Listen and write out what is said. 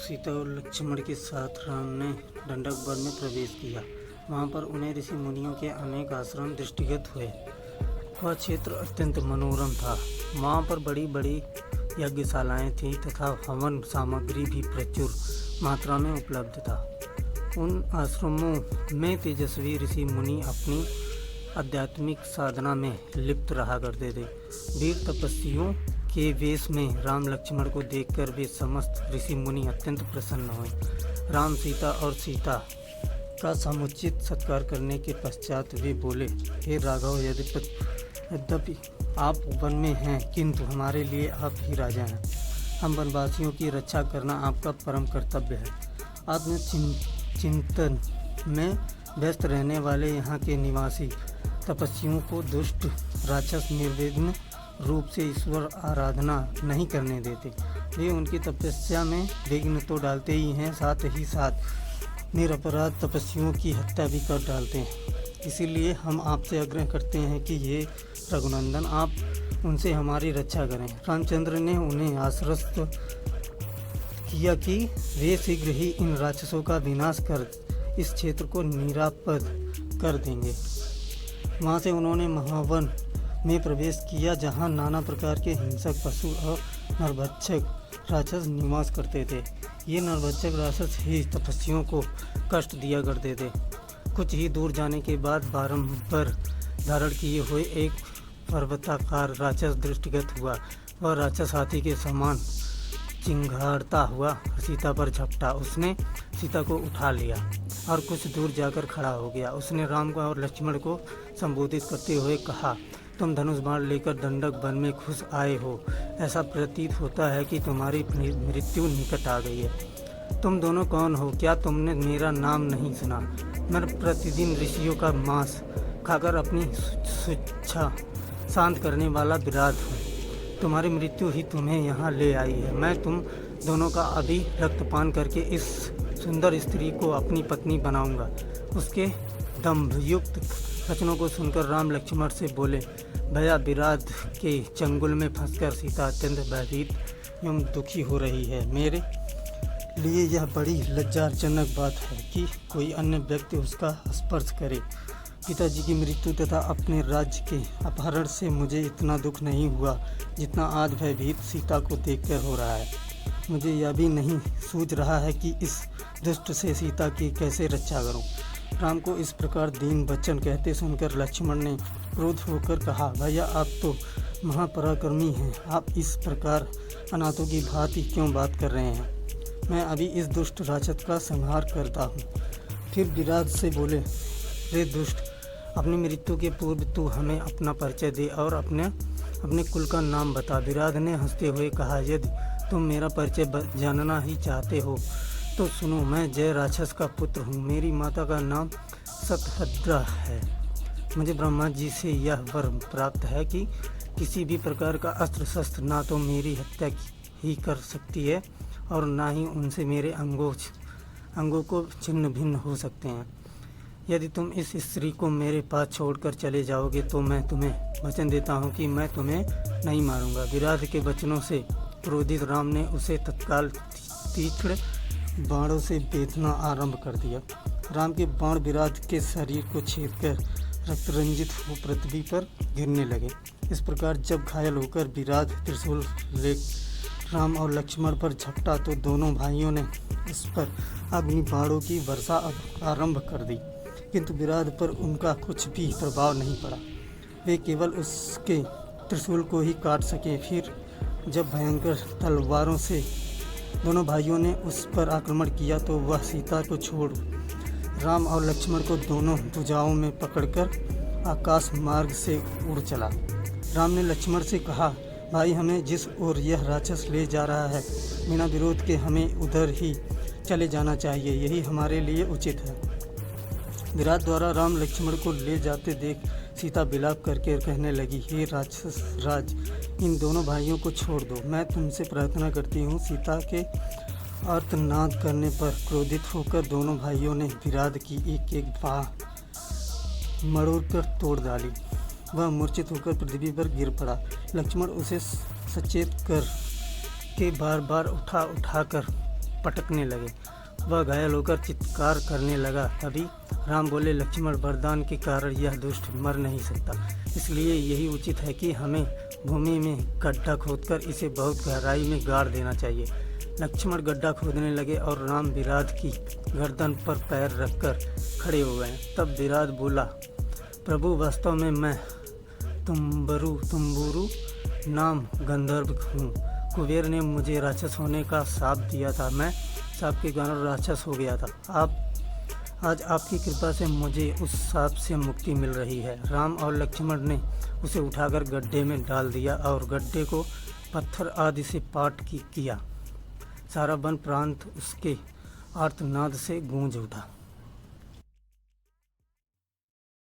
सीता और लक्ष्मण के साथ राम ने दंडक वन में प्रवेश किया। वहाँ पर उन्हें ऋषि मुनियों के अनेक आश्रम दृष्टिगत हुए। वह क्षेत्र अत्यंत मनोरम था। वहाँ पर बड़ी बड़ी यज्ञशालाएं थीं तथा हवन सामग्री भी प्रचुर मात्रा में उपलब्ध था। उन आश्रमों में तेजस्वी ऋषि मुनि अपनी आध्यात्मिक साधना में लिप्त रहा करते थे। वीर तपस्वियों के वेश में राम लक्ष्मण को देखकर वे समस्त ऋषि मुनि अत्यंत प्रसन्न हुए। राम सीता का समुचित सत्कार करने के पश्चात वे बोले, हे राघव, यद्यपि आप वन में हैं किंतु हमारे लिए आप ही राजा हैं। हम वनवासियों की रक्षा करना आपका परम कर्तव्य है। आत्मचिंतन में व्यस्त रहने वाले यहाँ के निवासी तपस्वियों को दुष्ट राक्षस निर्विघ्न रूप से ईश्वर आराधना नहीं करने देते। वे उनकी तपस्या में विघ्न तो डालते ही हैं, साथ ही साथ निरपराध तपस्वियों की हत्या भी कर डालते हैं। इसीलिए हम आपसे आग्रह करते हैं कि ये रघुनंदन, आप उनसे हमारी रक्षा करें। रामचंद्र ने उन्हें आश्वस्त किया कि वे शीघ्र ही इन राक्षसों का विनाश कर इस क्षेत्र को निरापद कर देंगे। वहाँ से उन्होंने महावन में प्रवेश किया, जहाँ नाना प्रकार के हिंसक पशु और नरभक्षक राक्षस निवास करते थे। ये नरभक्षक राक्षस ही तपस्वियों को कष्ट दिया करते थे। कुछ ही दूर जाने के बाद बारंबार धारण किए हुए एक पर्वताकार राक्षस दृष्टिगत हुआ। वह राक्षस हाथी के समान चिंगाड़ता हुआ सीता पर झपटा। उसने सीता को उठा लिया और कुछ दूर जाकर खड़ा हो गया। उसने राम को और लक्ष्मण को संबोधित करते हुए कहा, तुम धनुष बाण लेकर दंडक वन में घुस आए हो। ऐसा प्रतीत होता है कि तुम्हारी मृत्यु निकट आ गई है। तुम दोनों कौन हो? क्या तुमने मेरा नाम नहीं सुना? मैं प्रतिदिन ऋषियों का मांस खाकर अपनी स्वेच्छा शांत करने वाला विराट हूँ। तुम्हारी मृत्यु ही तुम्हें यहाँ ले आई है। मैं तुम दोनों का अभी रक्तपान करके इस सुंदर स्त्री को अपनी पत्नी बनाऊंगा। उसके दंभयुक्त वचनों को सुनकर राम लक्ष्मण से बोले, भैया, विराट के चंगुल में फंसकर सीता अत्यंत भयभीत एवं दुखी हो रही है। मेरे लिए यह बड़ी लज्जाजनक बात है कि कोई अन्य व्यक्ति उसका स्पर्श करे। पिताजी की मृत्यु तथा अपने राज्य के अपहरण से मुझे इतना दुख नहीं हुआ जितना आज भयभीत सीता को देखकर हो रहा है। मुझे यह भी नहीं सूझ रहा है कि इस दुष्ट से सीता की कैसे रक्षा करूं। राम को इस प्रकार दीन वचन कहते सुनकर लक्ष्मण ने क्रोध होकर कहा, भैया, आप तो महापराक्रमी हैं। आप इस प्रकार अनाथों की भांति क्यों बात कर रहे हैं? मैं अभी इस दुष्ट राक्षस का संहार करता हूँ। फिर विराट से बोले, रे दुष्ट, अपनी मृत्यु के पूर्व तू हमें अपना परिचय दे और अपने कुल का नाम बता। विराट ने हंसते हुए कहा, यदि तुम मेरा परिचय जानना ही चाहते हो तो सुनो, मैं जय राक्षस का पुत्र हूँ। मेरी माता का नाम सतभद्रा है। मुझे ब्रह्मा जी से यह वर प्राप्त है कि किसी भी प्रकार का अस्त्र शस्त्र ना तो मेरी हत्या ही कर सकती है और ना ही उनसे मेरे अंगों को छिन्न भिन्न हो सकते हैं। यदि तुम इस स्त्री को मेरे पास छोड़कर चले जाओगे तो मैं तुम्हें वचन देता हूँ कि मैं तुम्हें नहीं मारूंगा। विराट के वचनों से क्रोधित राम ने उसे तत्काल तीक्ष्ण बाणों से बेधना आरंभ कर दिया। राम के बाण विराट के शरीर को छेदकर रक्त रंजित हो पृथ्वी पर गिरने लगे। इस प्रकार जब घायल होकर विराट त्रिशूल ले राम और लक्ष्मण पर झपटा तो दोनों भाइयों ने उस पर अग्नि बाणों की वर्षा आरंभ कर दी, किंतु विराट पर उनका कुछ भी प्रभाव नहीं पड़ा। वे केवल उसके त्रिशूल को ही काट सके। फिर जब भयंकर तलवारों से दोनों भाइयों ने उस पर आक्रमण किया तो वह सीता को छोड़ राम और लक्ष्मण को दोनों भुजाओं में पकड़कर आकाश मार्ग से उड़ चला। राम ने लक्ष्मण से कहा, भाई, हमें जिस ओर यह राक्षस ले जा रहा है, बिना विरोध के हमें उधर ही चले जाना चाहिए। यही हमारे लिए उचित है। विराट द्वारा राम लक्ष्मण को ले जाते देख सीता विलाप करके कहने लगी, हे राक्षस राज, इन दोनों भाइयों को छोड़ दो। मैं तुमसे प्रार्थना करती हूँ। सीता के आर्तनाद करने पर क्रोधित होकर दोनों भाइयों ने विराट की एक एक बाह मरोड़कर तोड़ डाली। वह मूर्छित होकर पृथ्वी पर गिर पड़ा। लक्ष्मण उसे सचेत कर के बार बार उठाकर पटकने लगे। वह घायल होकर चित्कार करने लगा। तभी राम बोले, लक्ष्मण, वरदान के कारण यह दुष्ट मर नहीं सकता, इसलिए यही उचित है कि हमें भूमि में गड्ढा खोदकर इसे बहुत गहराई में गाड़ देना चाहिए। लक्ष्मण गड्ढा खोदने लगे और राम विराट की गर्दन पर पैर रखकर खड़े हो गए। तब विराट बोला, प्रभु, वास्तव में मैं तुम्बुरु नाम गंधर्व हूँ। कुबेर ने मुझे राक्षस होने का शाप दिया था, मैं शाप के कारण राक्षस हो गया था। आज आपकी कृपा से मुझे उस शाप से मुक्ति मिल रही है। राम और लक्ष्मण ने उसे उठाकर गड्ढे में डाल दिया और गड्ढे को पत्थर आदि से पाट किया। सारा वन प्रांत उसके आर्तनाद से गूंज उठा।